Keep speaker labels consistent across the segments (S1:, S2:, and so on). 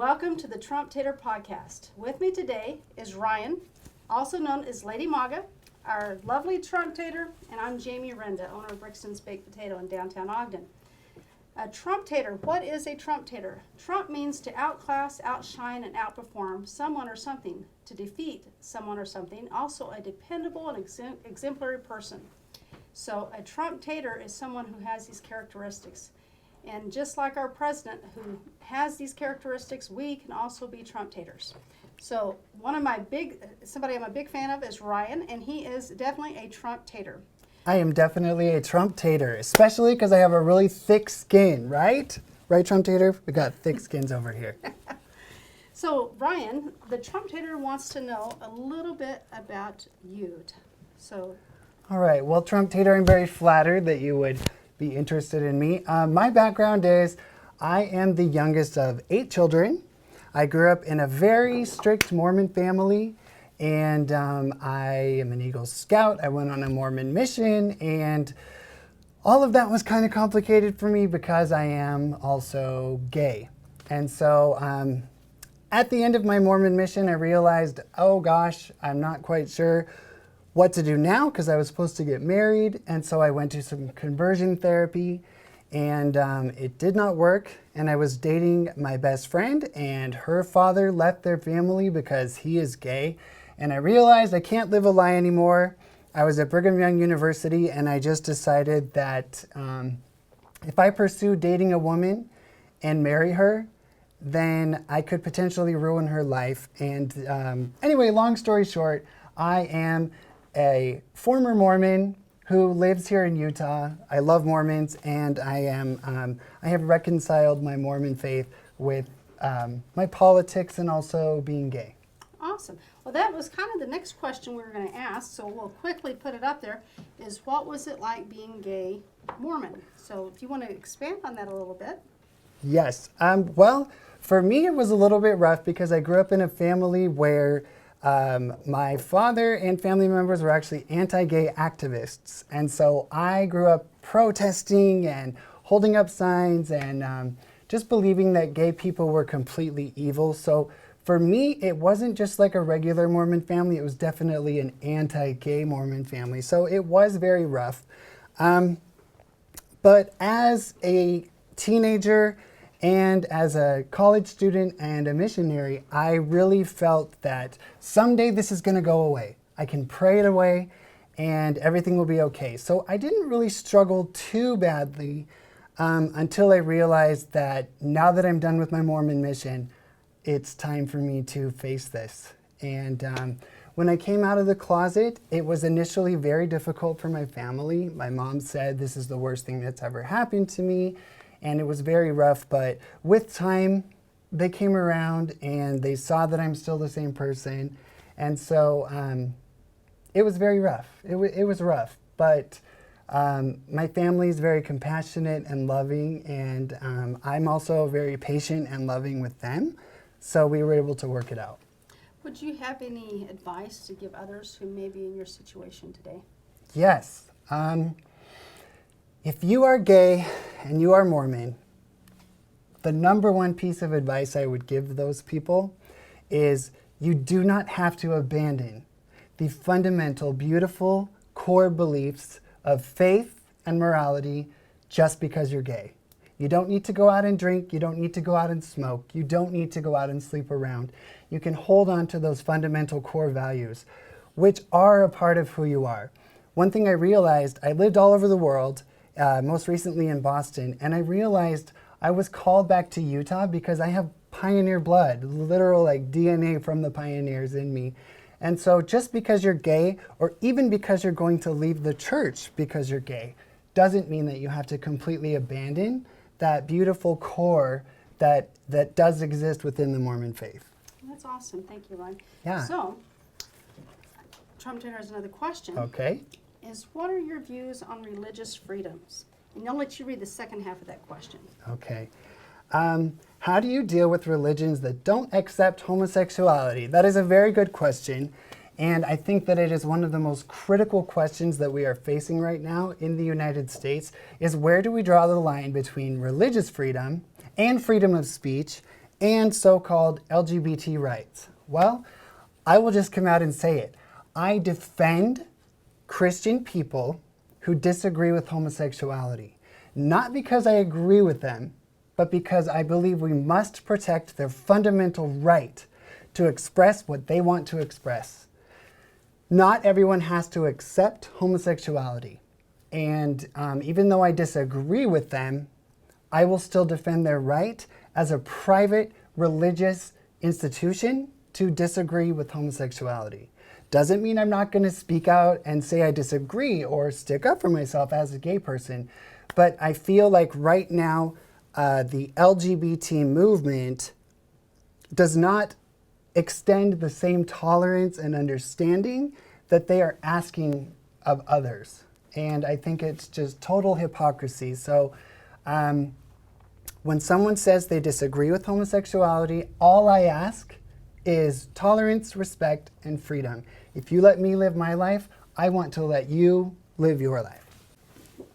S1: welcome to the Trump Tater Podcast. With me today is Ryan, also known as Lady Maga, our lovely Trump Tater, and I'm Jamie Renda, owner of Brixton's Baked Potato in downtown Ogden. A Trump Tater, what is a Trump Tater? Trump means to outclass, outshine, and outperform someone or something, to defeat someone or something, also a dependable and exemplary person. So a Trump Tater is someone who has these characteristics. And just like our president who has these characteristics, we can also be Trump Taters. So somebody I'm a big fan of is Ryan, and he is definitely a Trump Tater.
S2: I am definitely a Trump Tater, especially because I have a really thick skin, right? Right, Trump Tater? We got thick skins over here.
S1: So Ryan, the Trump Tater wants to know a little bit about you.
S2: All right, well, Trump Tater, I'm very flattered that you would be interested in me. My background is I am the youngest of 8 children. I grew up in a very strict Mormon family, and I am an Eagle Scout. I went on a Mormon mission, and all of that was kind of complicated for me because I am also gay. And so at the end of my Mormon mission, I realized, oh gosh, I'm not quite sure what to do now because I was supposed to get married, and so I went to some conversion therapy, and it did not work. And I was dating my best friend, and her father left their family because he is gay, and I realized I can't live a lie anymore. I was at Brigham Young University, and I just decided that if I pursue dating a woman and marry her, then I could potentially ruin her life. And anyway, long story short, I am a former Mormon who lives here in Utah. I love Mormons, and I have reconciled my Mormon faith with my politics and also being gay.
S1: Awesome. Well, that was kind of the next question we were going to ask, so we'll quickly put it up there, is what was it like being gay Mormon? So if you want to expand on that a little bit.
S2: Yes. Well, for me, it was a little bit rough because I grew up in a family where my father and family members were actually anti-gay activists. And so I grew up protesting and holding up signs and just believing that gay people were completely evil. So for me, it wasn't just like a regular Mormon family. It was definitely an anti-gay Mormon family. So it was very rough. But as a teenager and as a college student and a missionary, I really felt that someday this is going to go away. I can pray it away and everything will be okay. So I didn't really struggle too badly until I realized that now that I'm done with my Mormon mission, it's time for me to face this. And when I came out of the closet, it was initially very difficult for my family. My mom said, this is the worst thing that's ever happened to me. And it was very rough, but with time, they came around and they saw that I'm still the same person. And so it was very rough. It was rough, but my family is very compassionate and loving, and I'm also very patient and loving with them. So we were able to work it out.
S1: Would you have any advice to give others who may be in your situation today?
S2: Yes. If you are gay and you are Mormon, the number one piece of advice I would give those people is you do not have to abandon the fundamental, beautiful core beliefs of faith and morality just because you're gay. You don't need to go out and drink. You don't need to go out and smoke. You don't need to go out and sleep around. You can hold on to those fundamental core values, which are a part of who you are. One thing I realized, I lived all over the world, most recently in Boston, and I realized I was called back to Utah because I have pioneer blood, literal like DNA from the pioneers in me. And so just because you're gay, or even because you're going to leave the church because you're gay, doesn't mean that you have to completely abandon that beautiful core that does exist within the Mormon faith.
S1: That's awesome. Thank you, Ryan.
S2: Yeah.
S1: So, Trump Tater has another question.
S2: Okay.
S1: Is what are your views on religious freedoms? And I'll let you read the second half of that question.
S2: Okay. How do you deal with religions that don't accept homosexuality? That is a very good question. And I think that it is one of the most critical questions that we are facing right now in the United States is where do we draw the line between religious freedom and freedom of speech and so-called LGBT rights. Well, I will just come out and say it. I defend Christian people who disagree with homosexuality, not because I agree with them, but because I believe we must protect their fundamental right to express what they want to express. Not everyone has to accept homosexuality. And even though I disagree with them, I will still defend their right as a private religious institution to disagree with homosexuality. Doesn't mean I'm not going to speak out and say I disagree or stick up for myself as a gay person, but I feel like right now the LGBT movement does not extend the same tolerance and understanding that they are asking of others. And I think it's just total hypocrisy. So when someone says they disagree with homosexuality, all I ask is tolerance, respect, and freedom. If you let me live my life, I want to let you live your life.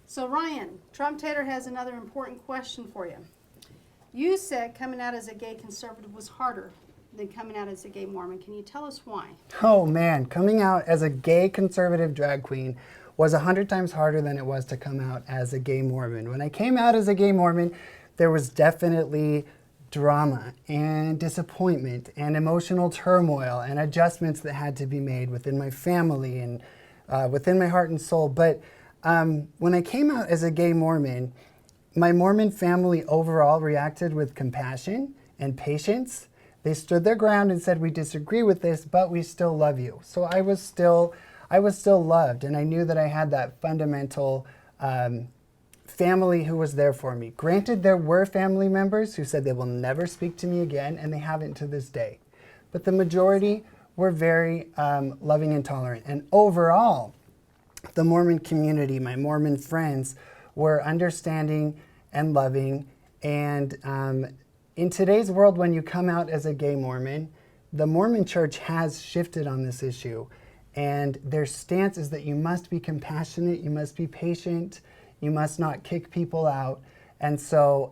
S1: So Ryan, Trump Tater has another important question for you. You said coming out as a gay conservative was harder than coming out as a gay Mormon. Can you tell us why?
S2: Oh man, coming out as a gay conservative drag queen was 100 times harder than it was to come out as a gay Mormon. When I came out as a gay Mormon, there was definitely drama and disappointment and emotional turmoil and adjustments that had to be made within my family and within my heart and soul. But when I came out as a gay Mormon, my Mormon family overall reacted with compassion and patience. They stood their ground and said, we disagree with this, but we still love you. So I was still loved, and I knew that I had that fundamental family who was there for me. Granted, there were family members who said they will never speak to me again, and they haven't to this day. But the majority were very loving and tolerant. And overall, the Mormon community, my Mormon friends, were understanding and loving. And in today's world, when you come out as a gay Mormon, the Mormon church has shifted on this issue. And their stance is that you must be compassionate, you must be patient, you must not kick people out. And so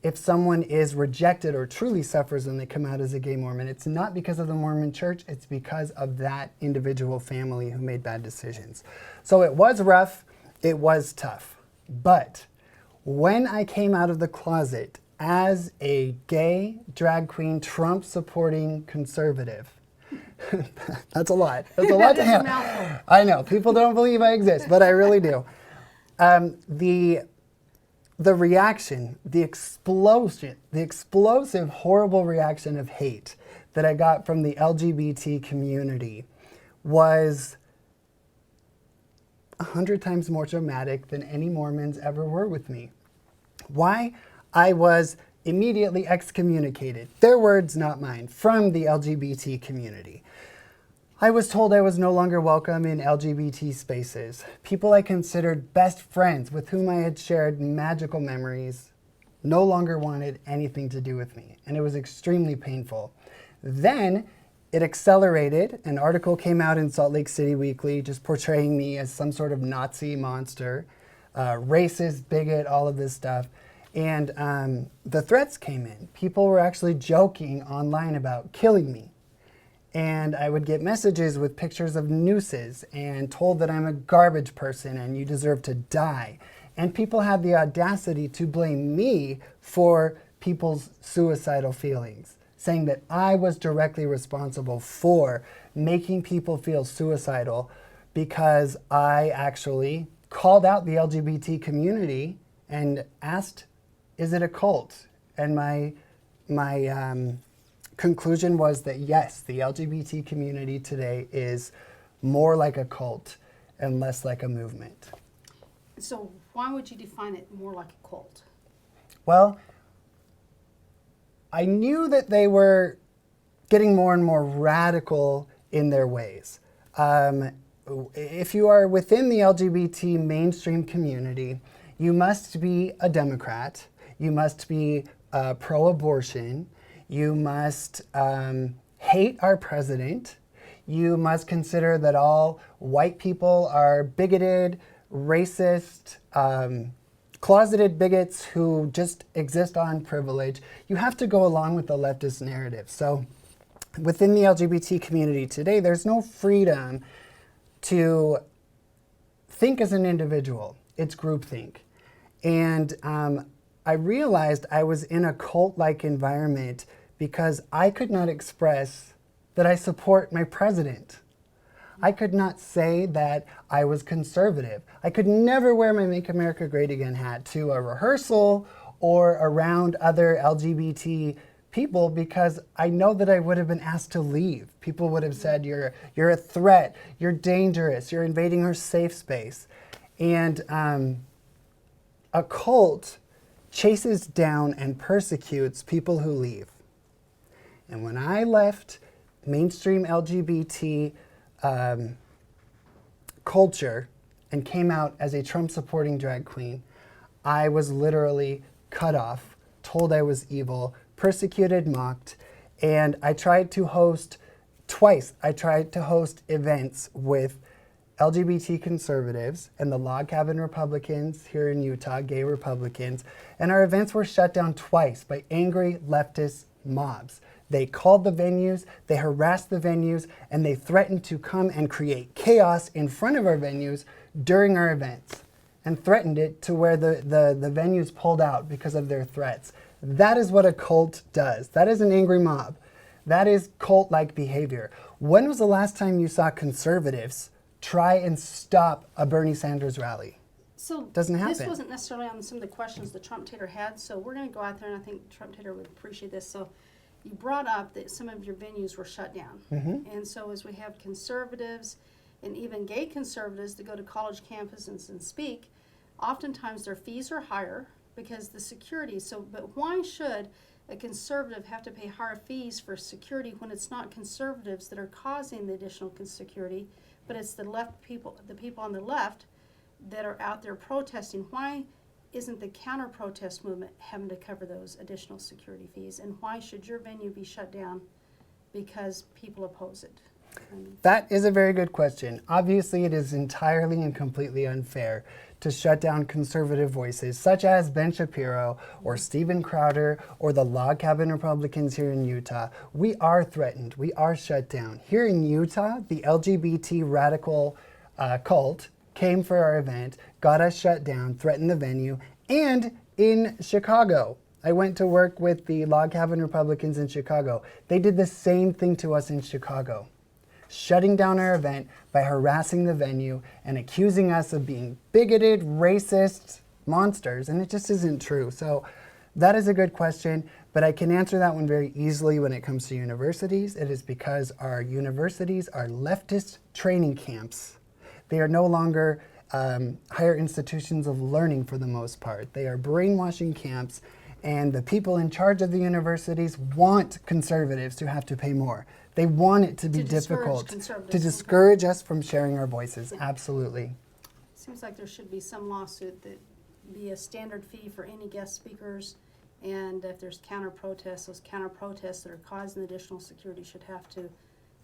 S2: if someone is rejected or truly suffers when they come out as a gay Mormon, it's not because of the Mormon church, it's because of that individual family who made bad decisions. So it was rough, it was tough. But when I came out of the closet as a gay, drag queen, Trump-supporting conservative, that's a lot. That's a lot to handle. I know, people don't believe I exist, but I really do. The reaction, the explosive, horrible reaction of hate that I got from the LGBT community was 100 times more dramatic than any Mormons ever were with me. Why? I was immediately excommunicated, their words, not mine, from the LGBT community. I was told I was no longer welcome in LGBT spaces. People I considered best friends with whom I had shared magical memories no longer wanted anything to do with me, and it was extremely painful. Then it accelerated. An article came out in Salt Lake City Weekly just portraying me as some sort of Nazi monster, racist, bigot, all of this stuff. And the threats came in. People were actually joking online about killing me. And I would get messages with pictures of nooses and told that I'm a garbage person and you deserve to die. And people had the audacity to blame me for people's suicidal feelings, saying that I was directly responsible for making people feel suicidal because I actually called out the LGBT community and asked, is it a cult? And my conclusion was that yes, the LGBT community today is more like a cult and less like a movement.
S1: So why would you define it more like a cult?
S2: Well, I knew that they were getting more and more radical in their ways. If you are within the LGBT mainstream community, you must be a Democrat, you must be pro-abortion, you must hate our president, you must consider that all white people are bigoted, racist, closeted bigots who just exist on privilege. You have to go along with the leftist narrative. So within the LGBT community today, there's no freedom to think as an individual. It's groupthink. And I realized I was in a cult-like environment because I could not express that I support my president. I could not say that I was conservative. I could never wear my Make America Great Again hat to a rehearsal or around other LGBT people because I know that I would have been asked to leave. People would have said, you're a threat, you're dangerous, you're invading our safe space. And a cult chases down and persecutes people who leave. And when I left mainstream LGBT culture and came out as a Trump-supporting drag queen, I was literally cut off, told I was evil, persecuted, mocked, and I tried to host twice. I tried to host events with LGBT conservatives and the log cabin Republicans here in Utah, gay Republicans, and our events were shut down twice by angry leftist mobs. They called the venues, they harassed the venues, and they threatened to come and create chaos in front of our venues during our events, and threatened it to where the venues pulled out because of their threats. That is what a cult does. That is an angry mob. That is cult-like behavior. When was the last time you saw conservatives try and stop a Bernie Sanders rally?
S1: So
S2: Doesn't happen.
S1: This wasn't necessarily on some of the questions that Trump Tater had, so we're going to go out there, and I think Trump Tater would appreciate this. So you brought up that some of your venues were shut down.
S2: Mm-hmm.
S1: And so as we have conservatives and even gay conservatives that go to college campuses and speak, oftentimes their fees are higher because the security. So, but why should a conservative have to pay higher fees for security when it's not conservatives that are causing the additional security, but it's the people on the left that are out there protesting? Why isn't the counter-protest movement having to cover those additional security fees? And why should your venue be shut down because people oppose it?
S2: That is a very good question. Obviously, it is entirely and completely unfair to shut down conservative voices such as Ben Shapiro or Steven Crowder or the log cabin Republicans here in Utah. We are threatened. We are shut down. Here in Utah, the LGBT radical cult came for our event, got us shut down, threatened the venue, and in Chicago. I went to work with the log cabin Republicans in Chicago. They did the same thing to us in Chicago, shutting down our event by harassing the venue and accusing us of being bigoted, racist monsters, and it just isn't true. So that is a good question, but I can answer that one very easily when it comes to universities. It is because our universities are leftist training camps. They are no longer higher institutions of learning for the most part. They are brainwashing camps, and the people in charge of the universities want conservatives to have to pay more. They want it to be difficult, to discourage us from sharing our voices. Yeah. Absolutely.
S1: Seems like there should be some lawsuit that be a standard fee for any guest speakers, and if there's counter-protests, those counter-protests that are causing additional security should have to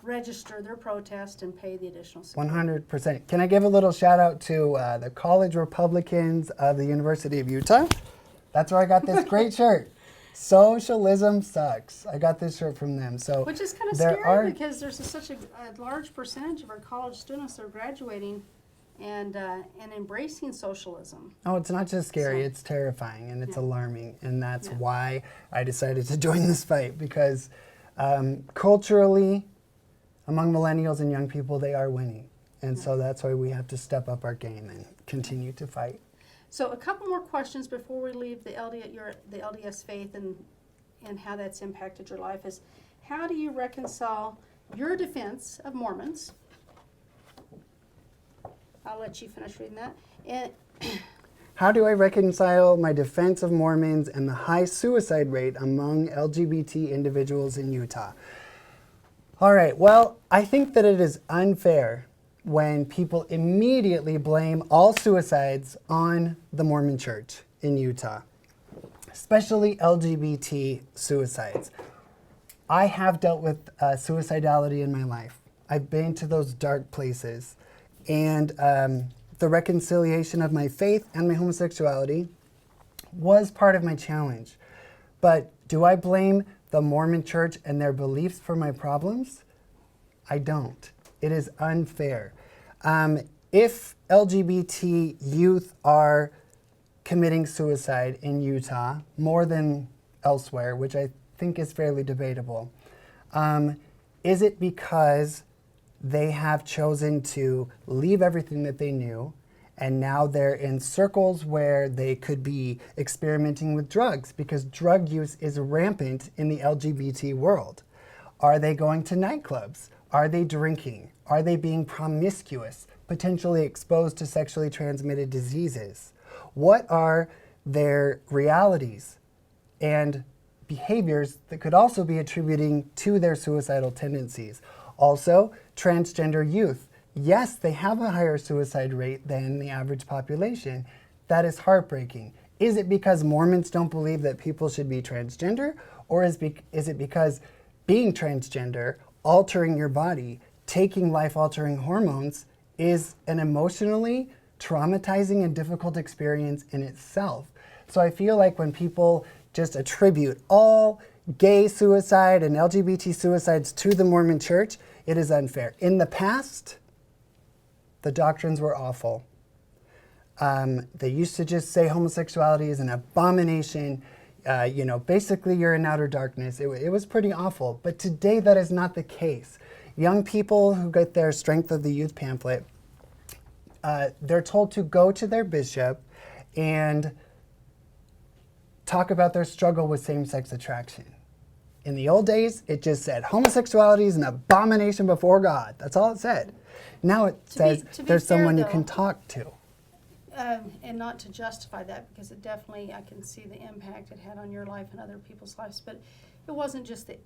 S1: register their protest and pay the additional security.
S2: 100%. Can I give a little shout out to the College Republicans of the University of Utah? That's where I got this great shirt. Socialism sucks. I got this shirt from them. So
S1: which is kind of scary because there's such a large percentage of our college students that are graduating and embracing socialism.
S2: Oh, it's not just scary, it's terrifying and it's alarming. And that's why I decided to join this fight, because culturally, among millennials and young people, they are winning. And so that's why we have to step up our game and continue to fight.
S1: So a couple more questions before we leave the LDS faith and how that's impacted your life is, how do you reconcile your defense of Mormons? I'll let you finish reading that. And
S2: how do I reconcile my defense of Mormons and the high suicide rate among LGBT individuals in Utah? All right, well, I think that it is unfair when people immediately blame all suicides on the Mormon Church in Utah, especially LGBT suicides. I have dealt with suicidality in my life. I've been to those dark places, and the reconciliation of my faith and my homosexuality was part of my challenge. But do I blame the Mormon Church and their beliefs for my problems? I don't. It is unfair. If LGBT youth are committing suicide in Utah more than elsewhere, which I think is fairly debatable, is it because they have chosen to leave everything that they knew and now they're in circles where they could be experimenting with drugs because drug use is rampant in the LGBT world? Are they going to nightclubs? Are they drinking? Are they being promiscuous, potentially exposed to sexually transmitted diseases? What are their realities and behaviors that could also be attributing to their suicidal tendencies? Also, transgender youth. Yes, they have a higher suicide rate than the average population. That is heartbreaking. Is it because Mormons don't believe that people should be transgender? Or is it because being transgender, altering your body, taking life-altering hormones is an emotionally traumatizing and difficult experience in itself? So I feel like when people just attribute all gay suicide and LGBT suicides to the Mormon Church, it is unfair. In the past, the doctrines were awful. They used to just say homosexuality is an abomination. Basically you're in outer darkness. It was pretty awful. But today that is not the case. Young people who get their Strength of the Youth pamphlet, they're told to go to their bishop and talk about their struggle with same-sex attraction. In the old days, it just said homosexuality is an abomination before God. That's all it said. Now it says there's someone you can talk to.
S1: And not to justify that, because it definitely, I can see the impact it had on your life and other people's lives, but it wasn't just the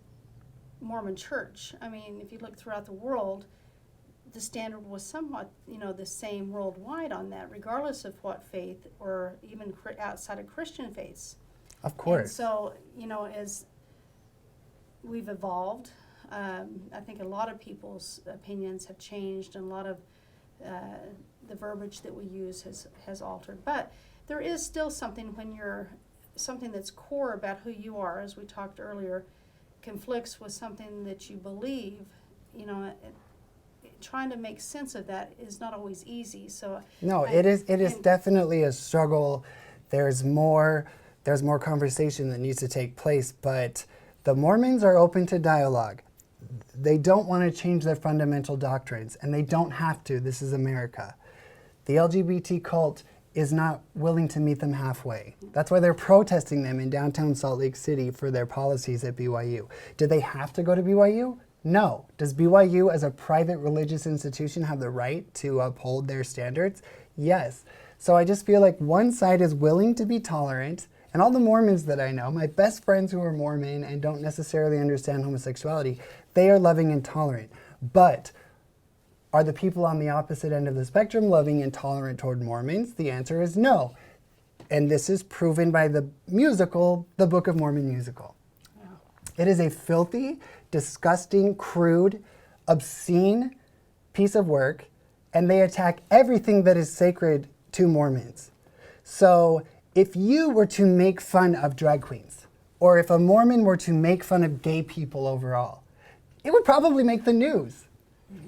S1: Mormon Church. I mean, if you look throughout the world, the standard was somewhat, the same worldwide on that, regardless of what faith or even outside of Christian faiths.
S2: Of course.
S1: And so, as we've evolved, I think a lot of people's opinions have changed, and a lot of the verbiage that we use has altered. But there is still something when something that's core about who you are, as we talked earlier, conflicts with something that you believe. Trying to make sense of that is not always easy. So
S2: no, it is definitely a struggle. There's more conversation that needs to take place, but the Mormons are open to dialogue. They don't want to change their fundamental doctrines, and they don't have to. This is America. The LGBT cult is not willing to meet them halfway. That's why they're protesting them in downtown Salt Lake City for their policies at BYU. Do they have to go to BYU? No. Does BYU as a private religious institution have the right to uphold their standards? Yes. So I just feel like one side is willing to be tolerant, and all the Mormons that I know, my best friends who are Mormon and don't necessarily understand homosexuality, they are loving and tolerant. But are the people on the opposite end of the spectrum loving and tolerant toward Mormons? The answer is no. And this is proven by the musical, the Book of Mormon musical. Yeah. It is a filthy, disgusting, crude, obscene piece of work, and they attack everything that is sacred to Mormons. So if you were to make fun of drag queens, or if a Mormon were to make fun of gay people overall, it would probably make the news.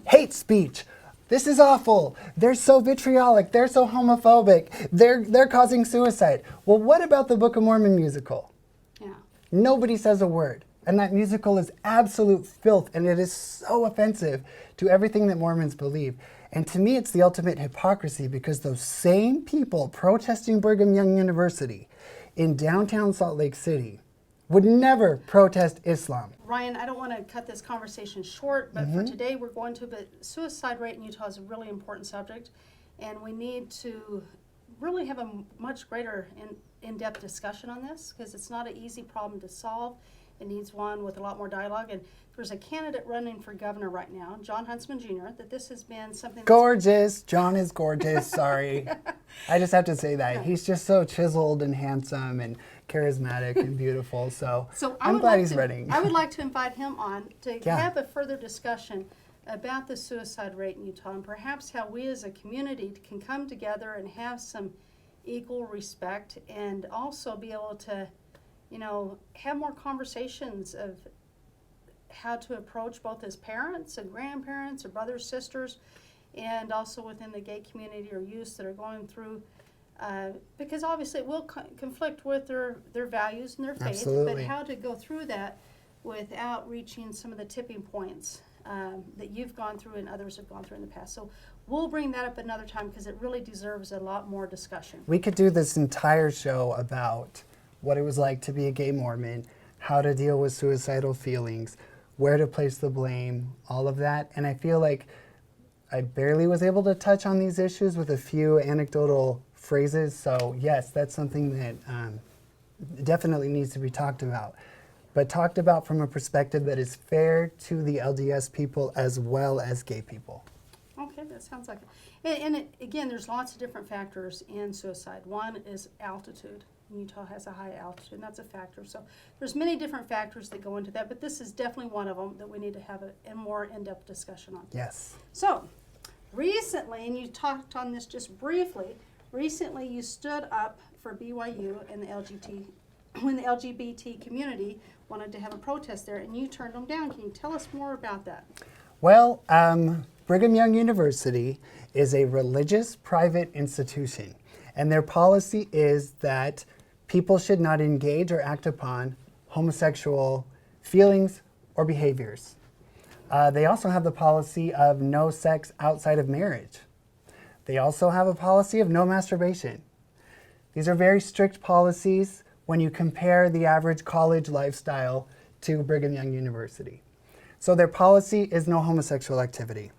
S2: Hate speech. This is awful. They're so vitriolic. They're so homophobic. They're causing suicide. Well, what about the Book of Mormon musical?
S1: Yeah.
S2: Nobody says a word. And that musical is absolute filth, and it is so offensive to everything that Mormons believe. And to me, it's the ultimate hypocrisy, because those same people protesting Brigham Young University in downtown Salt Lake City would never protest Islam.
S1: Ryan, I don't want to cut this conversation short, but for today we're going to, but suicide rate in Utah is a really important subject, and we need to really have a much greater in-depth discussion on this, because it's not an easy problem to solve. It needs one with a lot more dialogue. And there's a candidate running for governor right now, John Huntsman Jr., that this has been something
S2: gorgeous. John is gorgeous. Sorry. I just have to say that. He's just so chiseled and handsome and charismatic and beautiful. So I'm glad he's running.
S1: I would like to invite him on to have a further discussion about the suicide rate in Utah, and perhaps how we as a community can come together and have some equal respect, and also be able to, have more conversations of how to approach both as parents and grandparents or brothers, sisters, and also within the gay community or youths that are going through, because obviously it will conflict with their values and their faith,
S2: Absolutely.
S1: but how to go through that without reaching some of the tipping points that you've gone through and others have gone through in the past. So we'll bring that up another time because it really deserves a lot more discussion.
S2: We could do this entire show about what it was like to be a gay Mormon, how to deal with suicidal feelings, where to place the blame, all of that. And I feel like I barely was able to touch on these issues with a few anecdotal phrases. So yes, that's something that definitely needs to be talked about, but talked about from a perspective that is fair to the LDS people as well as gay people.
S1: Okay, that sounds like it. And again, there's lots of different factors in suicide. One is altitude. Utah has a high altitude, and that's a factor. So there's many different factors that go into that, but this is definitely one of them that we need to have a more in-depth discussion on.
S2: Yes.
S1: So recently, and you talked on this just briefly, recently you stood up for BYU and the when the LGBT community wanted to have a protest there, and you turned them down. Can you tell us more about that?
S2: Well, Brigham Young University is a religious private institution, and their policy is that people should not engage or act upon homosexual feelings or behaviors. They also have the policy of no sex outside of marriage. They also have a policy of no masturbation. These are very strict policies when you compare the average college lifestyle to Brigham Young University. So their policy is no homosexual activity.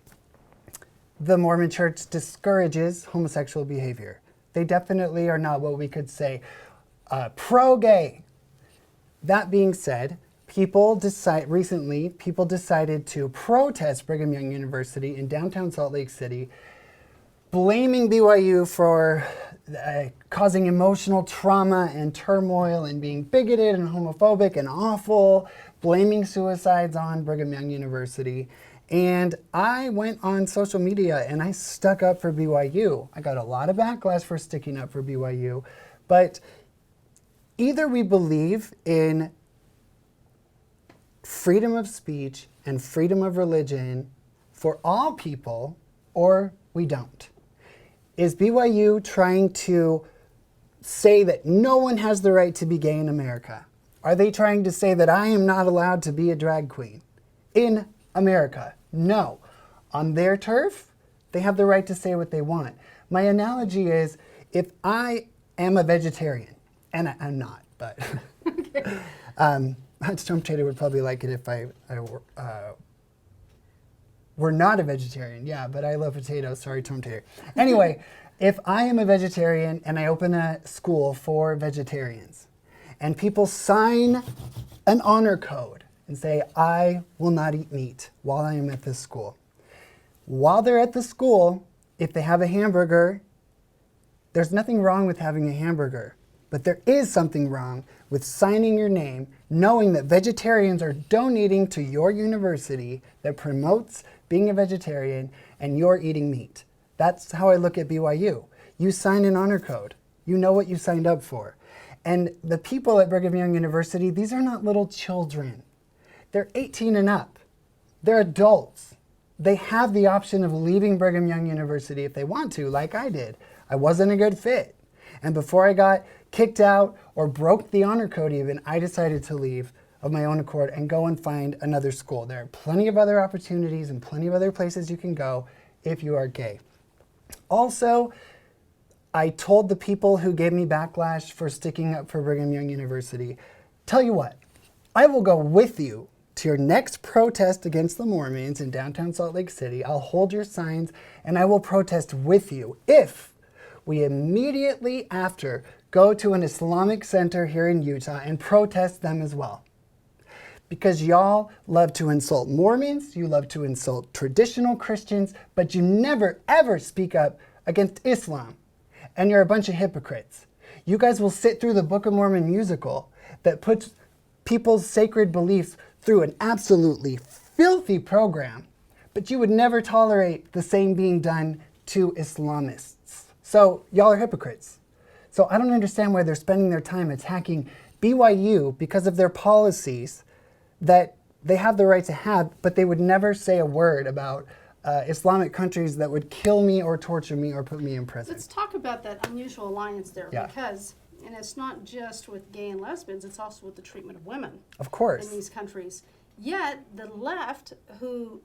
S2: The Mormon Church discourages homosexual behavior. They definitely are not what we could say pro-gay. That being said, recently people decided to protest Brigham Young University in downtown Salt Lake City, blaming BYU for causing emotional trauma and turmoil and being bigoted and homophobic and awful, blaming suicides on Brigham Young University. And I went on social media and I stuck up for BYU. I got a lot of backlash for sticking up for BYU, but either we believe in freedom of speech and freedom of religion for all people, or we don't. Is BYU trying to say that no one has the right to be gay in America? Are they trying to say that I am not allowed to be a drag queen in America? No. On their turf, they have the right to say what they want. My analogy is, if I am a vegetarian, and I'm not, but Trump Tater would probably like it if I were not a vegetarian. Yeah, but I love potatoes. Sorry, Trump Tater. Anyway, if I am a vegetarian and I open a school for vegetarians, and people sign an honor code and say, I will not eat meat while I am at this school. While they're at the school, if they have a hamburger, there's nothing wrong with having a hamburger. But there is something wrong with signing your name, knowing that vegetarians are donating to your university that promotes being a vegetarian and you're eating meat. That's how I look at BYU. You sign an honor code. You know what you signed up for. And the people at Brigham Young University, these are not little children. They're 18 and up. They're adults. They have the option of leaving Brigham Young University if they want to, like I did. I wasn't a good fit. And before I got kicked out or broke the honor code even, I decided to leave of my own accord and go and find another school. There are plenty of other opportunities and plenty of other places you can go if you are gay. Also, I told the people who gave me backlash for sticking up for Brigham Young University, tell you what, I will go with you to your next protest against the Mormons in downtown Salt Lake City. I'll hold your signs and I will protest with you if we immediately after go to an Islamic center here in Utah and protest them as well. Because y'all love to insult Mormons, you love to insult traditional Christians, but you never ever speak up against Islam. And you're a bunch of hypocrites. You guys will sit through the Book of Mormon musical that puts people's sacred beliefs through an absolutely filthy program, but you would never tolerate the same being done to Islamists. So y'all are hypocrites. So I don't understand why they're spending their time attacking BYU because of their policies that they have the right to have, but they would never say a word about Islamic countries that would kill me or torture me or put me in prison.
S1: Let's talk about that unusual alliance there,
S2: Yeah.
S1: because, and it's not just with gay and lesbians, it's also with the treatment of women
S2: Of course.
S1: in these countries. Yet the left, who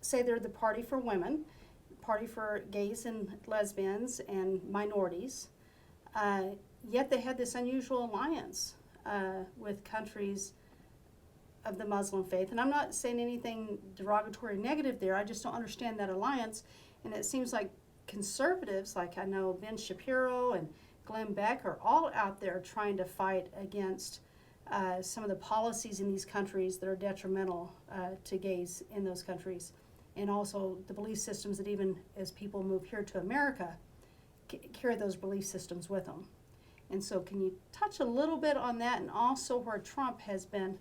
S1: say they're the party for women, party for gays and lesbians and minorities, yet they had this unusual alliance with countries of the Muslim faith. And I'm not saying anything derogatory or negative there. I just don't understand that alliance. And it seems like conservatives, like I know Ben Shapiro and Glenn Beck, are all out there trying to fight against some of the policies in these countries that are detrimental to gays in those countries. And also the belief systems that even as people move here to America, carry those belief systems with them. And so can you touch a little bit on that, and also where Trump has been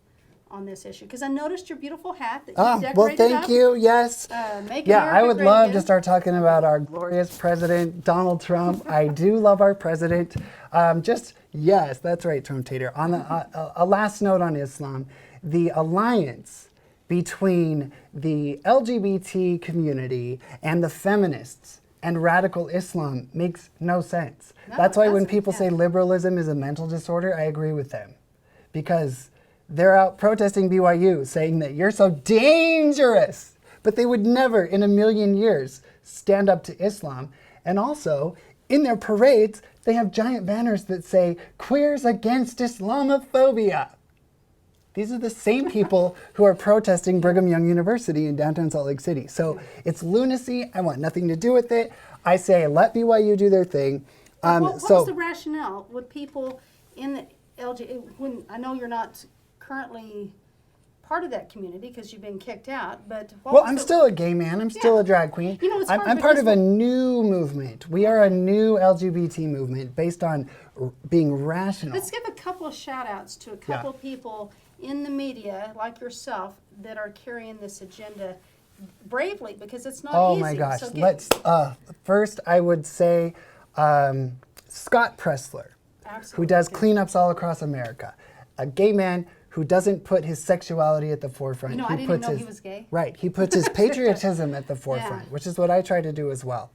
S1: on this issue? Because I noticed your beautiful hat that you decorated
S2: well, thank
S1: up.
S2: you. Yes.
S1: Make
S2: Yeah,
S1: America
S2: I would
S1: great
S2: love
S1: again.
S2: to start talking about our glorious president, Donald Trump. I do love our president. Yes, that's right, Trump Tater. On a last note on Islam, the alliance between the LGBT community and the feminists and radical Islam makes no sense.
S1: No,
S2: That's why
S1: it
S2: when
S1: doesn't,
S2: people
S1: yeah.
S2: say liberalism is a mental disorder, I agree with them. Because they're out protesting BYU, saying that you're so dangerous. But they would never in a million years stand up to Islam. And also, in their parades, they have giant banners that say, "Queers against Islamophobia." These are the same people who are protesting Brigham Young University in downtown Salt Lake City. So it's lunacy. I want nothing to do with it. I say let BYU do their thing.
S1: What was the rationale with people in the when I know you're not currently part of that community because you've been kicked out, but
S2: I'm still a gay man. I'm still a drag queen.
S1: You know, it's hard
S2: I'm part
S1: because
S2: of a new movement. We are a new LGBT movement based on being rational.
S1: Let's give a couple of shout outs to a couple of people in the media like yourself that are carrying this agenda bravely, because it's not easy.
S2: Oh my gosh.
S1: So
S2: First I would say Scott Pressler, who does cleanups all across America. A gay man who doesn't put his sexuality at the forefront.
S1: I didn't even know he was gay.
S2: Right. He puts his patriotism at the forefront,
S1: Yeah.
S2: which is what I try to do as well.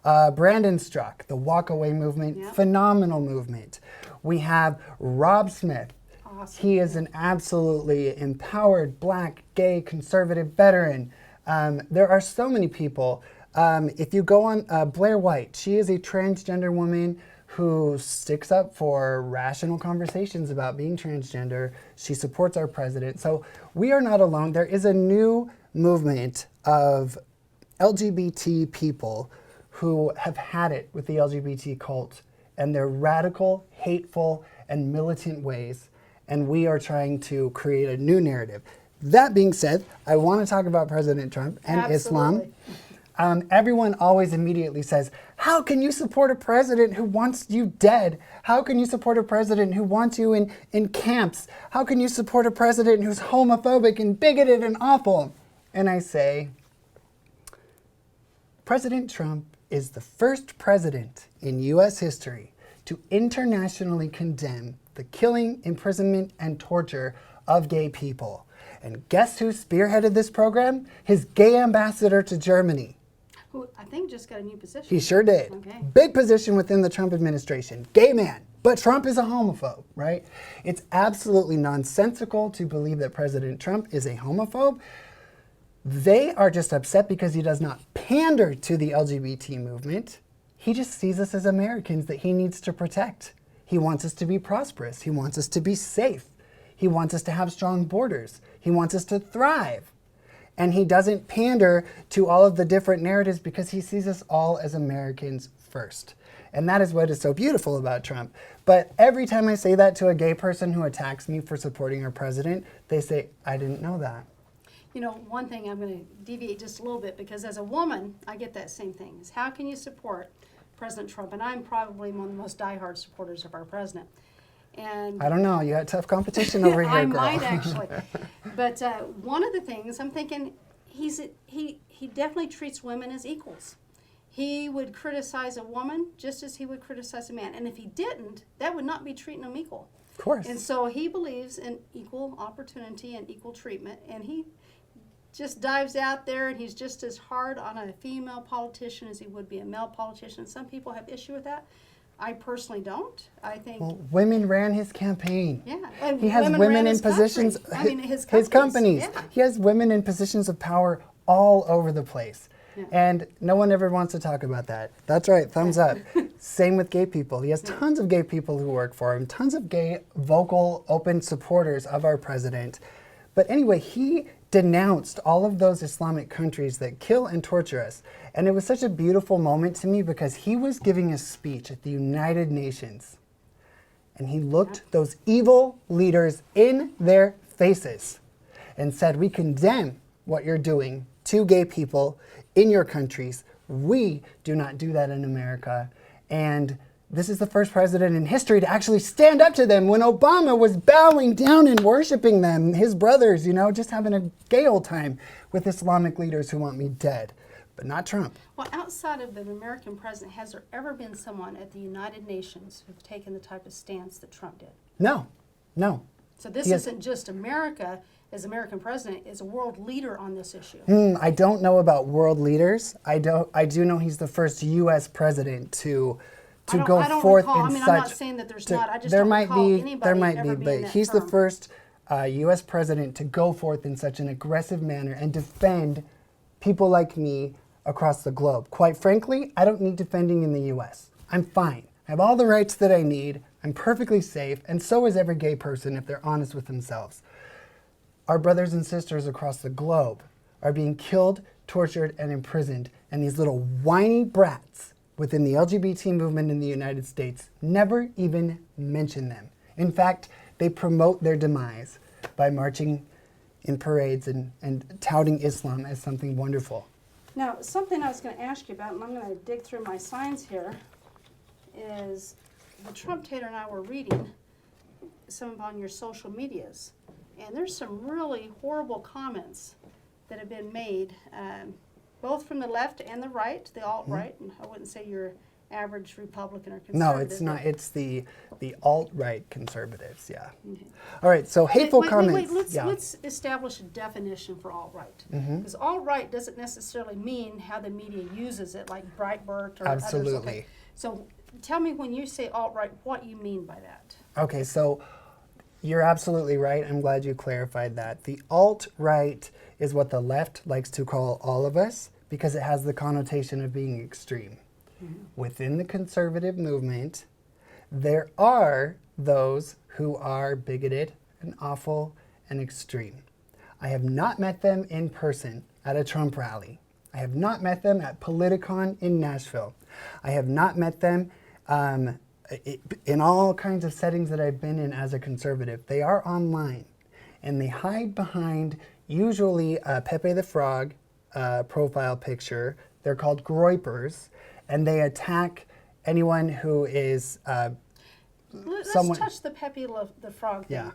S2: Brandon Struck, the Walk Away movement, phenomenal movement. We have Rob Smith.
S1: Awesome.
S2: He is an absolutely empowered black, gay, conservative veteran. There are so many people. If you go on Blair White, she is a transgender woman who sticks up for rational conversations about being transgender. She supports our president. So we are not alone. There is a new movement of LGBT people who have had it with the LGBT cult and their radical, hateful, and militant ways. And we are trying to create a new narrative. That being said, I want to talk about President Trump and Islam. Everyone always immediately says, how can you support a president who wants you dead? How can you support a president who wants you in camps? How can you support a president who's homophobic and bigoted and awful? And I say, President Trump is the first president in U.S. history to internationally condemn the killing, imprisonment, and torture of gay people. And guess who spearheaded this program? His gay ambassador to Germany.
S1: Who I think just got a new position.
S2: He sure did.
S1: Okay.
S2: Big position within the Trump administration. Gay man. But Trump is a homophobe, right? It's absolutely nonsensical to believe that President Trump is a homophobe. They are just upset because he does not pander to the LGBT movement. He just sees us as Americans that he needs to protect. He wants us to be prosperous. He wants us to be safe. He wants us to have strong borders. He wants us to thrive. And he doesn't pander to all of the different narratives because he sees us all as Americans first. And that is what is so beautiful about Trump. But every time I say that to a gay person who attacks me for supporting our president, they say, I didn't know that.
S1: You know, one thing I'm going to deviate just a little bit, because as a woman, I get that same thing. Is how can you support President Trump? And I'm probably one of the most diehard supporters of our president. And
S2: I don't know. You got tough competition over here,
S1: I
S2: girl.
S1: might actually. But one of the things I'm thinking, he definitely treats women as equals. he would criticize a woman just as he would criticize a man. And if he didn't, that would not be treating them equal.
S2: Of course.
S1: And so he believes in equal opportunity and equal treatment. And he just dives out there, and he's just as hard on a female politician as he would be a male politician. Some people have issue with that. I personally don't. I think...
S2: Well, women ran his campaign.
S1: Yeah. And
S2: He has women in positions... His companies.
S1: Yeah.
S2: He has women in positions of power all over the place. Yeah. And no one ever wants to talk about that. That's right, thumbs up. Same with gay people. He has tons of gay people who work for him, tons of gay, vocal, open supporters of our president. But anyway, he denounced all of those Islamic countries that kill and torture us. And it was such a beautiful moment to me because he was giving a speech at the United Nations. And he looked those evil leaders in their faces and said, we condemn what you're doing to gay people in your countries. We do not do that in America. And this is the first president in history to actually stand up to them when Obama was bowing down and worshiping them, his brothers, just having a gay old time with Islamic leaders who want me dead. But not Trump.
S1: Well, outside of an American president, has there ever been someone at the United Nations who've taken the type of stance that Trump did?
S2: No.
S1: So this isn't just America as American president, is a world leader on this issue.
S2: I don't know about world leaders. I do know he's the first U.S. president to go forth in such...
S1: I'm not saying that there's not. I just don't recall anybody
S2: There might
S1: ever
S2: be,
S1: being
S2: but
S1: that
S2: he's
S1: firm.
S2: the first U.S. president to go forth in such an aggressive manner and defend people like me across the globe. Quite frankly, I don't need defending in the U.S. I'm fine. I have all the rights that I need. I'm perfectly safe, and so is every gay person if they're honest with themselves. Our brothers and sisters across the globe are being killed, tortured, and imprisoned, and these little whiny brats within the LGBT movement in the United States never even mention them. In fact, they promote their demise by marching in parades and touting Islam as something wonderful.
S1: Now, something I was going to ask you about, and I'm going to dig through my signs here, is the Trump Tater and I were reading some on your social medias, and there's some really horrible comments that have been made, both from the left and the right, the alt-right, and I wouldn't say you're average Republican or conservative.
S2: No, it's not. It's the alt-right conservatives, yeah. Mm-hmm. All right, so hateful comments.
S1: Let's establish a definition for alt-right. Because alt-right doesn't necessarily mean how the media uses it, like Breitbart or
S2: Absolutely.
S1: others. Okay. So tell me, when you say alt-right, what you mean by that.
S2: Okay, so you're absolutely right. I'm glad you clarified that. The alt-right is what the left likes to call all of us because it has the connotation of being extreme. Within the conservative movement, there are those who are bigoted and awful and extreme. I have not met them in person at a Trump rally. I have not met them at Politicon in Nashville. I have not met them in all kinds of settings that I've been in as a conservative. They are online, and they hide behind usually a Pepe the Frog profile picture. They're called groypers. And they attack anyone who is
S1: Let's
S2: someone...
S1: touch the Pepe the Frog thing.
S2: Yeah.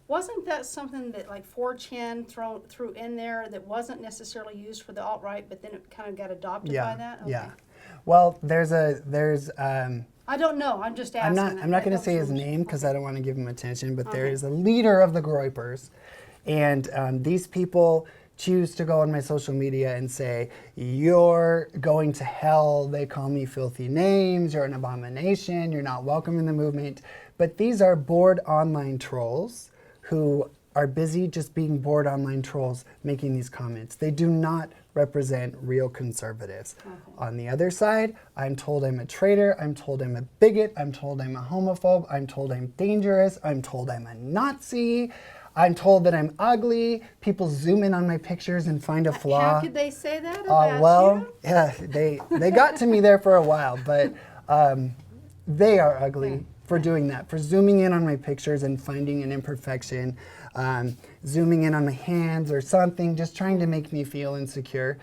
S1: Wasn't that something that like 4chan threw in there that wasn't necessarily used for the alt-right, but then it kind of got adopted by that? Okay.
S2: Yeah. Well, there's
S1: I don't know. I'm just asking.
S2: I'm not going to say his name because I don't want to give him attention, but there is a leader of the groypers, and these people choose to go on my social media and say, you're going to hell, they call me filthy names, you're an abomination, you're not welcome in the movement. But these are bored online trolls who are busy just being bored online trolls making these comments. They do not represent real conservatives. On the other side, I'm told I'm a traitor, I'm told I'm a bigot, I'm told I'm a homophobe, I'm told I'm dangerous, I'm told I'm a Nazi, I'm told that I'm ugly. People zoom in on my pictures and find a flaw.
S1: How could they say that about you?
S2: Yeah, they got to me there for a while, but they are ugly for doing that, for zooming in on my pictures and finding an imperfection, zooming in on my hands or something, just trying to make me feel insecure.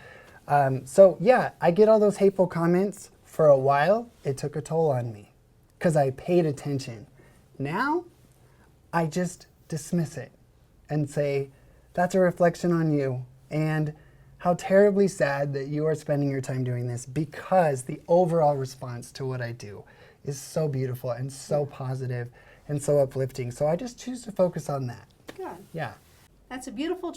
S2: So yeah, I get all those hateful comments. For a while, it took a toll on me because I paid attention. Now, I just dismiss it and say, that's a reflection on you. And how terribly sad that you are spending your time doing this, because the overall response to what I do is so beautiful and so positive and so uplifting. So I just choose to focus on that.
S1: Good.
S2: Yeah.
S1: That's a beautiful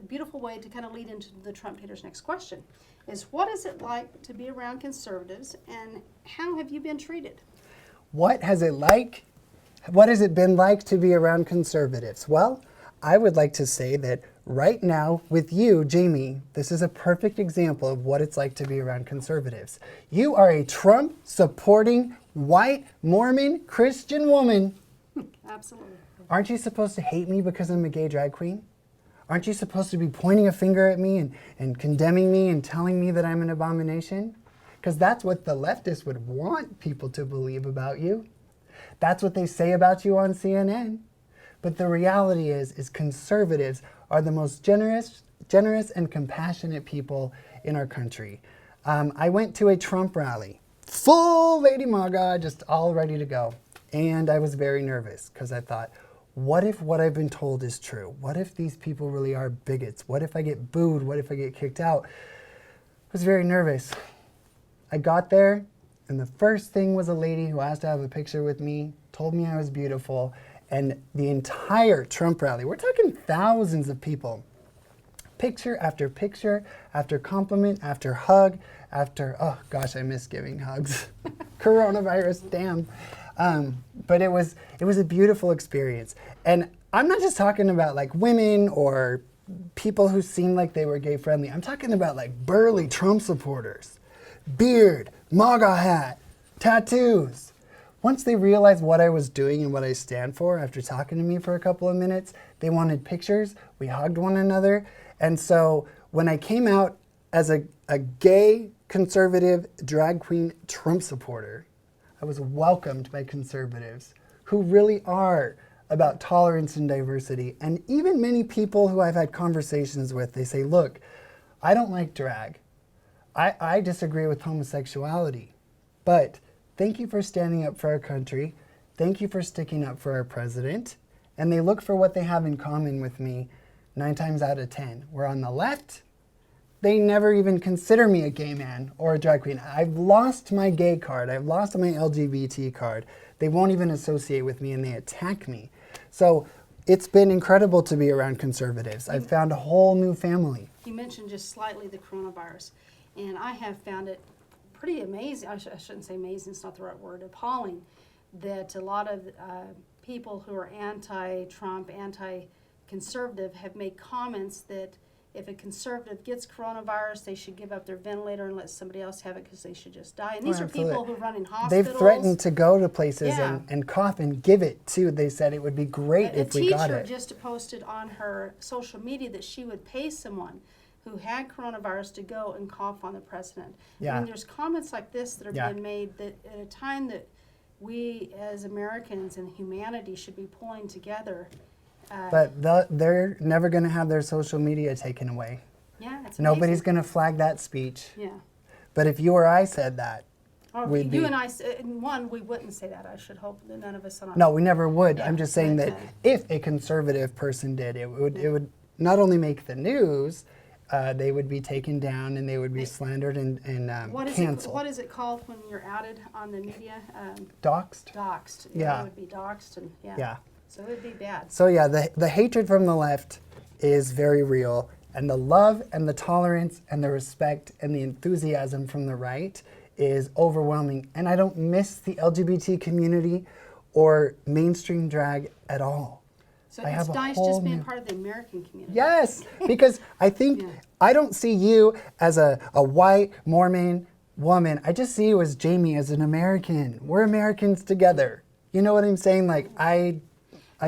S1: beautiful way to kind of lead into the Trump Tater's next question, is what is it like to be around conservatives, and how have you been treated?
S2: What has it been like to be around conservatives? Well, I would like to say that right now with you, Jamie, this is a perfect example of what it's like to be around conservatives. You are a Trump supporting white Mormon Christian woman.
S1: Absolutely.
S2: Aren't you supposed to hate me because I'm a gay drag queen? Aren't you supposed to be pointing a finger at me and condemning me and telling me that I'm an abomination? Because that's what the leftists would want people to believe about you. That's what they say about you on CNN. But the reality is conservatives are the most generous and compassionate people in our country. I went to a Trump rally, full Lady Maga, just all ready to go. And I was very nervous because I thought, what if what I've been told is true? What if these people really are bigots? What if I get booed? What if I get kicked out? I was very nervous. I got there, and the first thing was a lady who asked to have a picture with me, told me I was beautiful, and the entire Trump rally, we're talking thousands of people, picture after compliment, after hug, oh gosh, I miss giving hugs. Coronavirus, damn. But it was a beautiful experience. And I'm not just talking about like women or people who seemed like they were gay friendly. I'm talking about like burly Trump supporters. Beard, MAGA hat, tattoos. Once they realized what I was doing and what I stand for, after talking to me for a couple of minutes, they wanted pictures. We hugged one another. And so when I came out as a gay, conservative, drag queen Trump supporter, I was welcomed by conservatives who really are about tolerance and diversity. And even many people who I've had conversations with, they say, look, I don't like drag. I disagree with homosexuality. But thank you for standing up for our country. Thank you for sticking up for our president. And they look for what they have in common with me 9 times out of 10. We're on the left. They never even consider me a gay man or a drag queen. I've lost my gay card. I've lost my LGBT card. They won't even associate with me, and they attack me. So it's been incredible to be around conservatives. I've found a whole new family.
S1: You mentioned just slightly the coronavirus, and I have found it pretty amazing. I shouldn't say amazing, it's not the right word, appalling, that a lot of people who are anti-Trump, anti-conservative have made comments that if a conservative gets coronavirus, they should give up their ventilator and let somebody else have it because they should just die. And these are people who run in hospitals.
S2: They've threatened to go to places and cough and give it too. They said it would be great if we got it.
S1: A teacher just posted on her social media that she would pay someone who had coronavirus to go and cough on the president.
S2: Yeah.
S1: I mean, there's comments like this that are being made that at a time that we as Americans and humanity should be pulling together.
S2: But they're never going to have their social media taken away.
S1: Yeah, it's
S2: Nobody's
S1: amazing.
S2: going to flag that speech.
S1: Yeah.
S2: But if you or I said that,
S1: or you and I, we wouldn't say that. I should hope that none of us.
S2: No, we never would.
S1: Yeah,
S2: I'm just saying that if a conservative person did, it would not only make the news, they would be taken down and they would be slandered and canceled.
S1: What is it called when you're outed on the media?
S2: Doxed?
S1: Doxed.
S2: Yeah.
S1: It would be doxed and
S2: Yeah.
S1: So it would be bad.
S2: So yeah, the hatred from the left is very real, and the love and the tolerance and the respect and the enthusiasm from the right is overwhelming. And I don't miss the LGBT community or mainstream drag at all.
S1: So it's nice just being part of the American community.
S2: Yes, because I think I don't see you as a white Mormon woman. I just see you as Jamie, as an American. We're Americans together. You know what I'm saying? Like I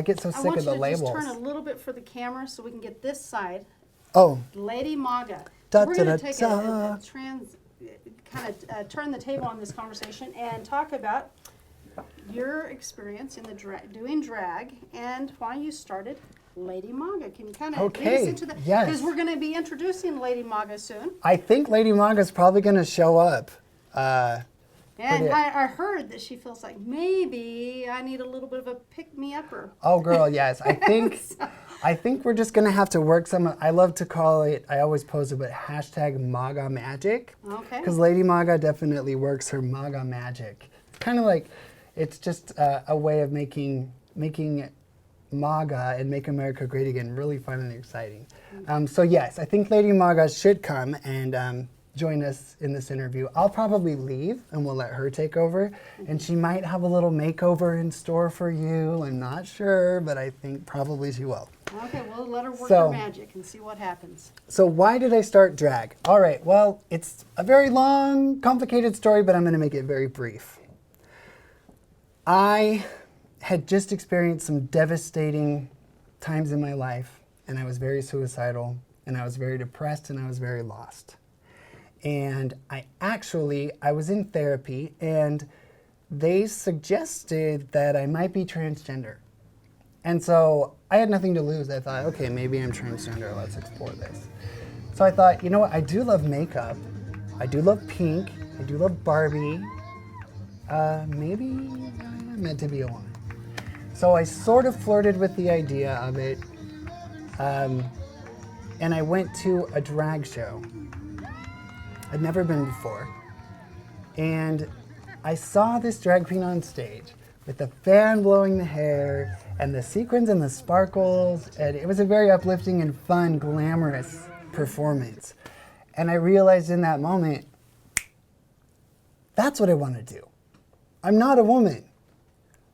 S2: get so sick of the labels.
S1: I want you to just turn a little bit for the camera so we can get this side.
S2: Oh.
S1: Lady Maga.
S2: We're
S1: going to take turn the table on this conversation and talk about your experience in the doing drag and why you started Lady Maga. Can you kind of lead us into that?
S2: Yes.
S1: Because we're going to be introducing Lady Maga soon.
S2: I think Lady Maga's probably going to show up
S1: And I heard that she feels like maybe I need a little bit of a pick-me-upper.
S2: Oh, girl, yes. I think we're just gonna have to work some. I love to call it. I always pose it, but hashtag Maga magic.
S1: Okay.
S2: Because Lady Maga definitely works her Maga magic. Kind of like, it's just a way of making MAGA and Make America Great Again really fun and exciting. So yes, I think Lady Maga should come and join us in this interview. I'll probably leave and we'll let her take over. And she might have a little makeover in store for you. I'm not sure, but I think probably she will.
S1: Okay, we'll let her work her magic and see what happens.
S2: So why did I start drag? All right, well, it's a very long, complicated story, but I'm gonna make it very brief. I had just experienced some devastating times in my life, and I was very suicidal, and I was very depressed, and I was very lost. And I was in therapy, and they suggested that I might be transgender. And so I had nothing to lose. I thought, okay, maybe I'm transgender, let's explore this. So I thought, you know what, I do love makeup, I do love pink, I do love Barbie, maybe I'm meant to be a woman. So I sort of flirted with the idea of it, and I went to a drag show. I'd never been before. And I saw this drag queen on stage with the fan blowing the hair and the sequins and the sparkles, and it was a very uplifting and fun, glamorous performance. And I realized in that moment, that's what I want to do. I'm not a woman,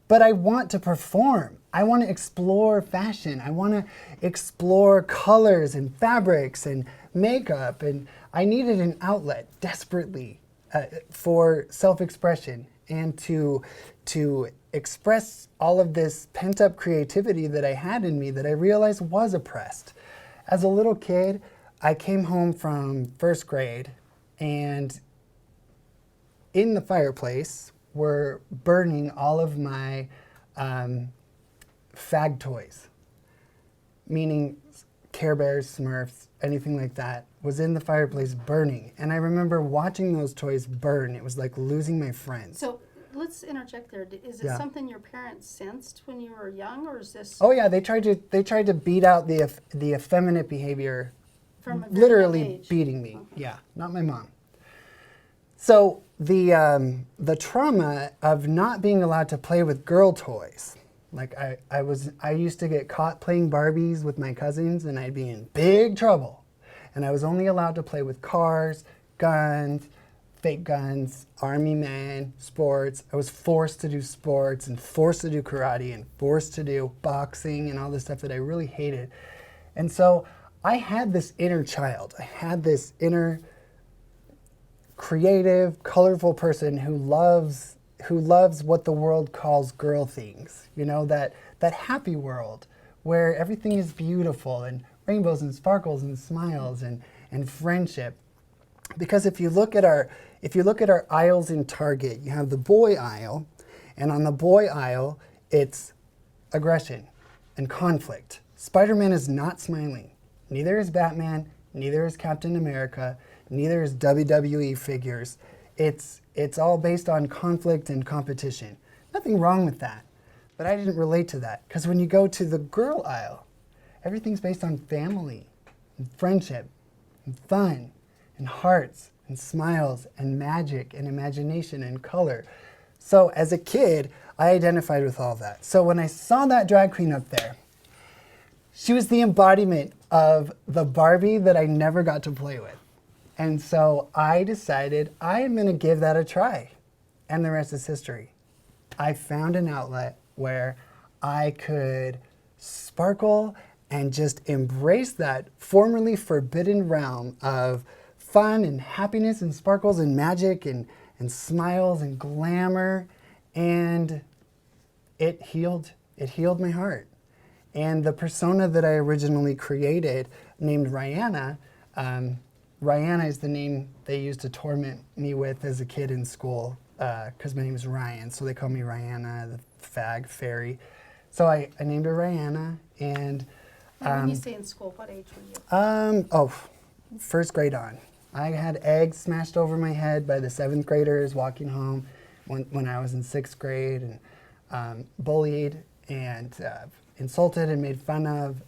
S2: but I want to perform. I want to explore fashion. I want to explore colors and fabrics and makeup, and I needed an outlet desperately for self-expression and to express all of this pent-up creativity that I had in me that I realized was oppressed. As a little kid, I came home from first grade, and in the fireplace were burning all of my fag toys, meaning Care Bears, Smurfs, anything like that, was in the fireplace burning. And I remember watching those toys burn. It was like losing my friends.
S1: So let's interject there. Is it something your parents sensed when you were young, or is this?
S2: Oh yeah, they tried to beat out the effeminate behavior,
S1: From a very
S2: literally
S1: young age.
S2: beating me.
S1: Okay.
S2: Yeah, not my mom. So the trauma of not being allowed to play with girl toys. Like I used to get caught playing Barbies with my cousins, and I'd be in big trouble. And I was only allowed to play with cars, guns, fake guns, army men, sports. I was forced to do sports and forced to do karate and forced to do boxing and all this stuff that I really hated. And so I had this inner child. I had this inner creative, colorful person who loves what the world calls girl things. You know, that happy world where everything is beautiful and rainbows and sparkles and smiles and friendship. Because if you look at our aisles in Target, you have the boy aisle, and on the boy aisle, it's aggression and conflict. Spider-Man is not smiling. Neither is Batman, neither is Captain America, neither is WWE figures. It's all based on conflict and competition. Nothing wrong with that. But I didn't relate to that, because when you go to the girl aisle, everything's based on family and friendship and fun and hearts and smiles and magic and imagination and color. So as a kid, I identified with all that. So when I saw that drag queen up there, she was the embodiment of the Barbie that I never got to play with. And so I decided I am gonna give that a try. And the rest is history. I found an outlet where I could sparkle and just embrace that formerly forbidden realm of fun and happiness and sparkles and magic and smiles and glamour. And it healed my heart. And the persona that I originally created, named Rihanna, Rihanna is the name they used to torment me with as a kid in school, because my name is Ryan, so they call me Rihanna, the fag fairy. So I named her Rihanna, and
S1: And when you say in school, what age were you?
S2: first grade on. I had eggs smashed over my head by the 7th graders walking home when I was in 6th grade, and bullied and insulted and made fun of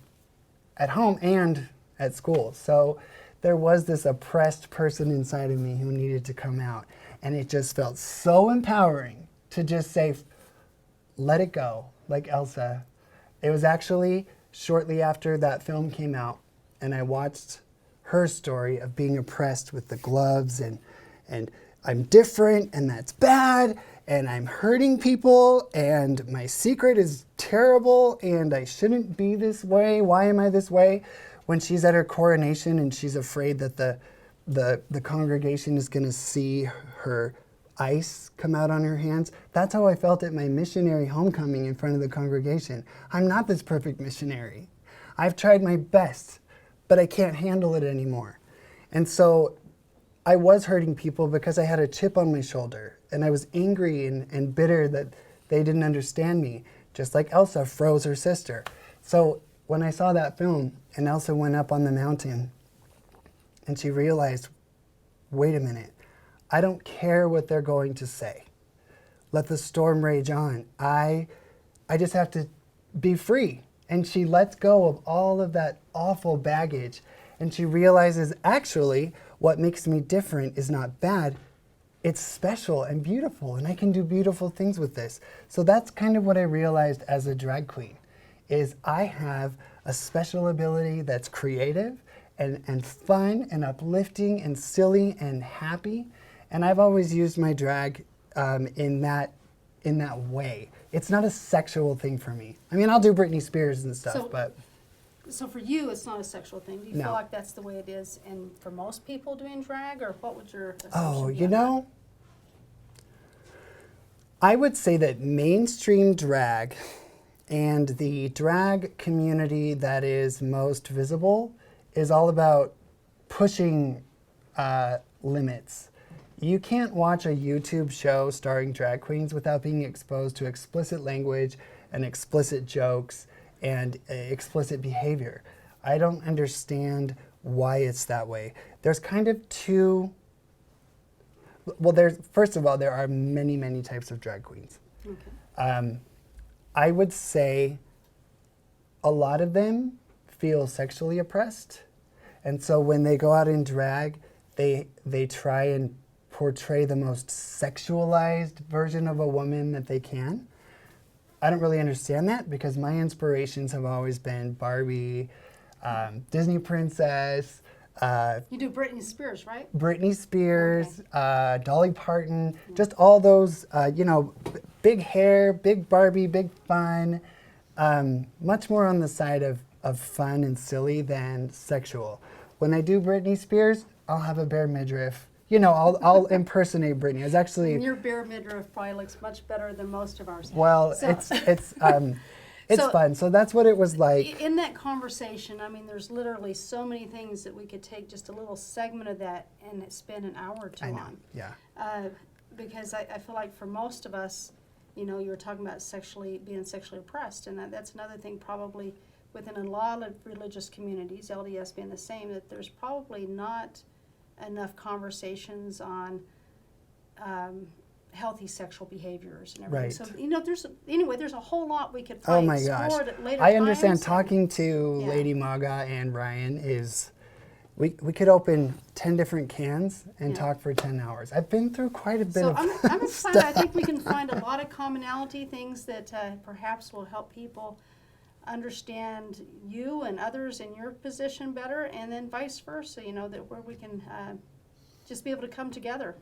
S2: at home and at school. So there was this oppressed person inside of me who needed to come out. And it just felt so empowering to just say, let it go, like Elsa. It was actually shortly after that film came out, and I watched her story of being oppressed with the gloves and I'm different and that's bad and I'm hurting people and my secret is terrible and I shouldn't be this way. Why am I this way? When she's at her coronation and she's afraid that the congregation is going to see her ice come out on her hands. That's how I felt at my missionary homecoming in front of the congregation. I'm not this perfect missionary. I've tried my best, but I can't handle it anymore. And so I was hurting people because I had a chip on my shoulder and I was angry and bitter that they didn't understand me, just like Elsa froze her sister. So when I saw that film and Elsa went up on the mountain and she realized, wait a minute, I don't care what they're going to say. Let the storm rage on. I just have to be free. And she lets go of all of that awful baggage. And she realizes, actually, what makes me different is not bad. It's special and beautiful. And I can do beautiful things with this. So that's kind of what I realized as a drag queen, is I have a special ability that's creative and fun and uplifting and silly and happy. And I've always used my drag in that way. It's not a sexual thing for me. I mean, I'll do Britney Spears and stuff, but...
S1: So for you, it's not a sexual thing. Do you feel like that's the way it is and for most people doing drag, or what would your assumption be?
S2: You know, I would say that mainstream drag and the drag community that is most visible is all about pushing limits. You can't watch a YouTube show starring drag queens without being exposed to explicit language and explicit jokes and explicit behavior. I don't understand why it's that way. There's kind of two, well, first of all, there are many, many types of drag queens. Okay. I would say a lot of them feel sexually oppressed. And so when they go out in drag, they try and portray the most sexualized version of a woman that they can. I don't really understand that because my inspirations have always been Barbie, Disney princess.
S1: You do Britney Spears, right?
S2: Britney Spears, okay. Dolly Parton, just all those, big hair, big Barbie, big fun. Much more on the side of fun and silly than sexual. When I do Britney Spears, I'll have a bare midriff. I'll impersonate Britney. I was actually...
S1: And your bare midriff probably looks much better than most of ours.
S2: Well, so. It's fun. So that's what it was like.
S1: In that conversation, I mean, there's literally so many things that we could take just a little segment of that and spend an hour or two on.
S2: Yeah.
S1: Because I feel like for most of us, you were talking about being sexually oppressed, and that's another thing probably within a lot of religious communities, LDS being the same, that there's probably not enough conversations on healthy sexual behaviors and everything.
S2: Right.
S1: So there's a whole lot we could probably explore at later
S2: I understand
S1: times.
S2: Talking to Lady Maga and Ryan is we could open 10 different cans and talk for 10 hours. I've been through quite a bit of
S1: I'm excited.
S2: stuff.
S1: I think we can find a lot of commonality, things that perhaps will help people understand you and others in your position better, and then vice versa, that where we can just be able to come together.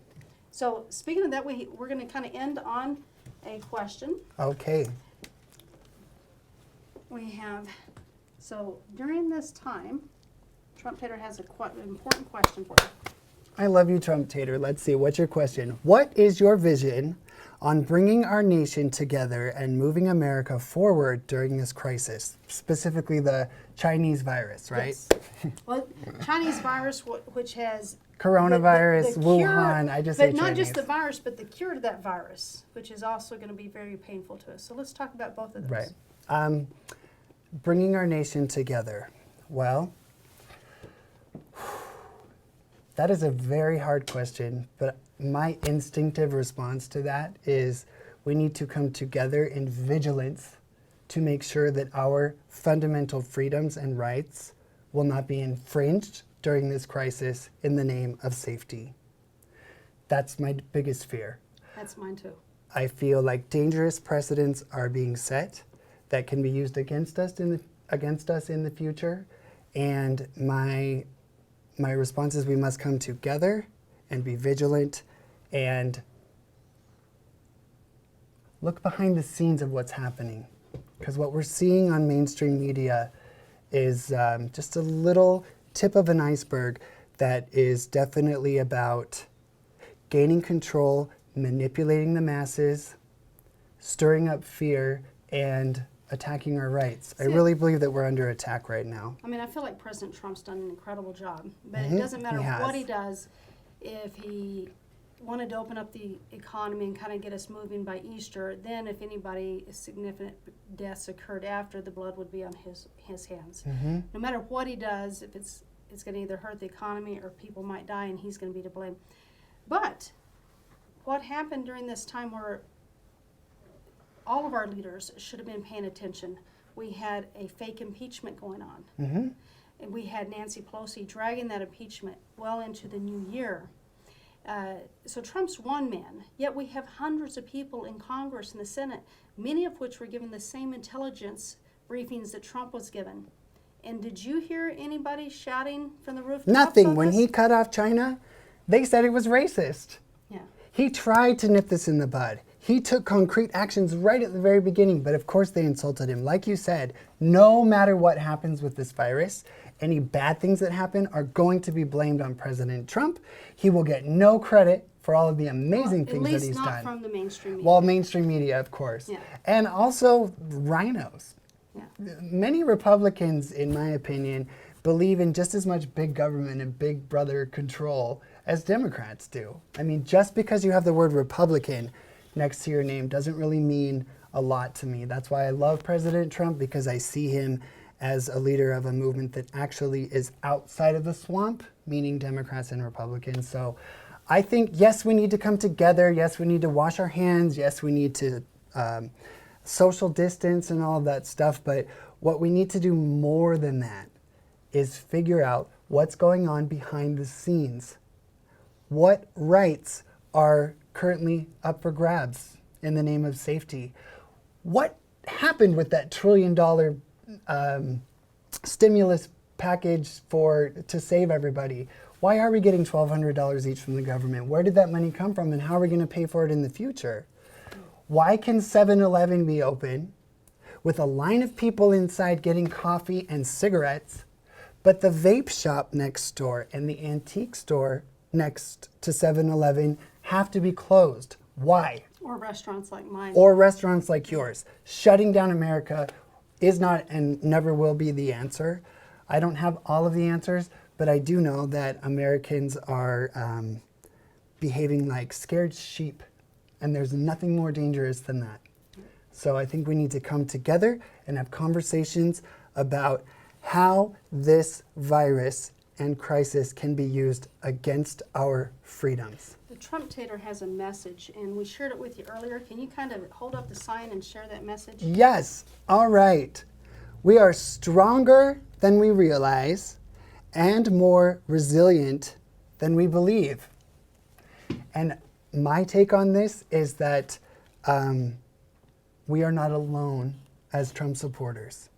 S1: So speaking of that, we're going to kind of end on a question.
S2: Okay.
S1: We have, so during this time, Trump Tater has an important question for you.
S2: I love you, Trump Tater. Let's see, what's your question? What is your vision on bringing our nation together and moving America forward during this crisis, specifically the Chinese virus, right?
S1: Yes. Well, Chinese virus, which has
S2: coronavirus,
S1: the cure,
S2: Wuhan, I just
S1: but
S2: say
S1: not
S2: Chinese.
S1: just the virus, but the cure to that virus, which is also going to be very painful to us. So let's talk about both of those.
S2: Right. Bringing our nation together. Well, That is a very hard question, but my instinctive response to that is we need to come together in vigilance to make sure that our fundamental freedoms and rights will not be infringed during this crisis in the name of safety. That's my biggest fear.
S1: That's mine too.
S2: I feel like dangerous precedents are being set that can be used against us in the future, and my response is we must come together and be vigilant and look behind the scenes of what's happening. Because what we're seeing on mainstream media is just a little tip of an iceberg that is definitely about gaining control, manipulating the masses, stirring up fear, and attacking our rights. I really believe that we're under attack right now.
S1: I mean, I feel like President Trump's done an incredible job, but it doesn't matter what he does. If he wanted to open up the economy and kind of get us moving by Easter, then if anybody significant deaths occurred after, the blood would be on his hands. No matter what he does, if it's going to either hurt the economy or people might die, and he's going to be to blame. But what happened during this time where all of our leaders should have been paying attention? We had a fake impeachment going on. And we had Nancy Pelosi dragging that impeachment well into the new year. So Trump's one man, yet we have hundreds of people in Congress and the Senate, many of which were given the same intelligence briefings that Trump was given. And did you hear anybody shouting from the rooftops?
S2: Nothing. When he cut off China, they said it was racist.
S1: Yeah.
S2: He tried to nip this in the bud. He took concrete actions right at the very beginning, but of course they insulted him. Like you said, no matter what happens with this virus, any bad things that happen are going to be blamed on President Trump. He will get no credit for all of the amazing things that he's done.
S1: At least not from the mainstream media.
S2: Well, mainstream media, of course.
S1: Yeah.
S2: And also rhinos.
S1: Yeah.
S2: Many Republicans, in my opinion, believe in just as much big government and big brother control as Democrats do. I mean, just because you have the word Republican next to your name doesn't really mean a lot to me. That's why I love President Trump, because I see him as a leader of a movement that actually is outside of the swamp, meaning Democrats and Republicans. So I think, yes, we need to come together. Yes, we need to wash our hands. Yes, we need to social distance and all of that stuff. But what we need to do more than that is figure out what's going on behind the scenes. What rights are currently up for grabs in the name of safety? What happened with that $1 trillion stimulus package to save everybody? Why are we getting $1,200 each from the government? Where did that money come from, and how are we going to pay for it in the future? Why can 7-Eleven be open with a line of people inside getting coffee and cigarettes, but the vape shop next door and the antique store next to 7-Eleven have to be closed? Why?
S1: Or restaurants like mine.
S2: Or restaurants like yours. Shutting down America is not and never will be the answer. I don't have all of the answers, but I do know that Americans are behaving like scared sheep, and there's nothing more dangerous than that. So I think we need to come together and have conversations about how this virus and crisis can be used against our freedoms.
S1: The Trump Tater has a message, and we shared it with you earlier. Can you kind of hold up the sign and share that message?
S2: Yes. All right. We are stronger than we realize and more resilient than we believe. And my take on this is that we are not alone as Trump supporters.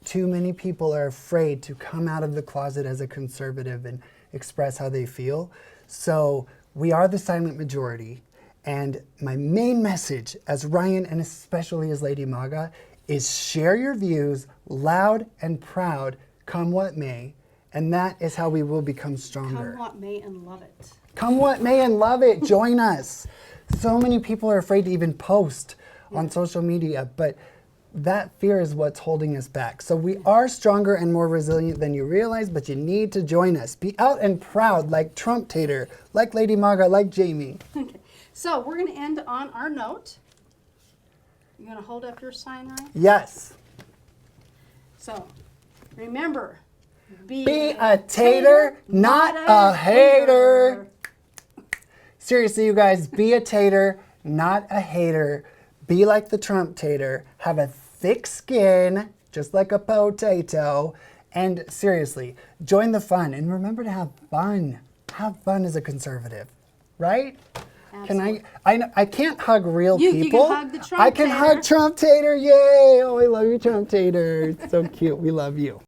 S2: Too many people are afraid to come out of the closet as a conservative and express how they feel. So we are the silent majority. And my main message as Ryan, and especially as Lady Maga, is share your views loud and proud, come what may. And that is how we will become stronger.
S1: Come what may and love it.
S2: Come what may and love it. Join us. So many people are afraid to even post on social media, but that fear is what's holding us back. So we are stronger and more resilient than you realize, but you need to join us. Be out and proud like Trump Tater, like Lady Maga, like Jamie.
S1: Okay. So we're going to end on our note. You're going to hold up your sign, Ryan?
S2: Yes.
S1: So remember,
S2: Be a tater, not a hater. Seriously, you guys, be a tater, not a hater. Be like the Trump Tater. Have a thick skin, just like a potato. And seriously, join the fun. And remember to have fun. Have fun as a conservative, right?
S1: Absolutely.
S2: I can't hug real
S1: You
S2: people.
S1: can hug the Trump
S2: I can
S1: Tater.
S2: hug Trump Tater. Yay! Oh, I love you, Trump Tater. It's so cute. We love you.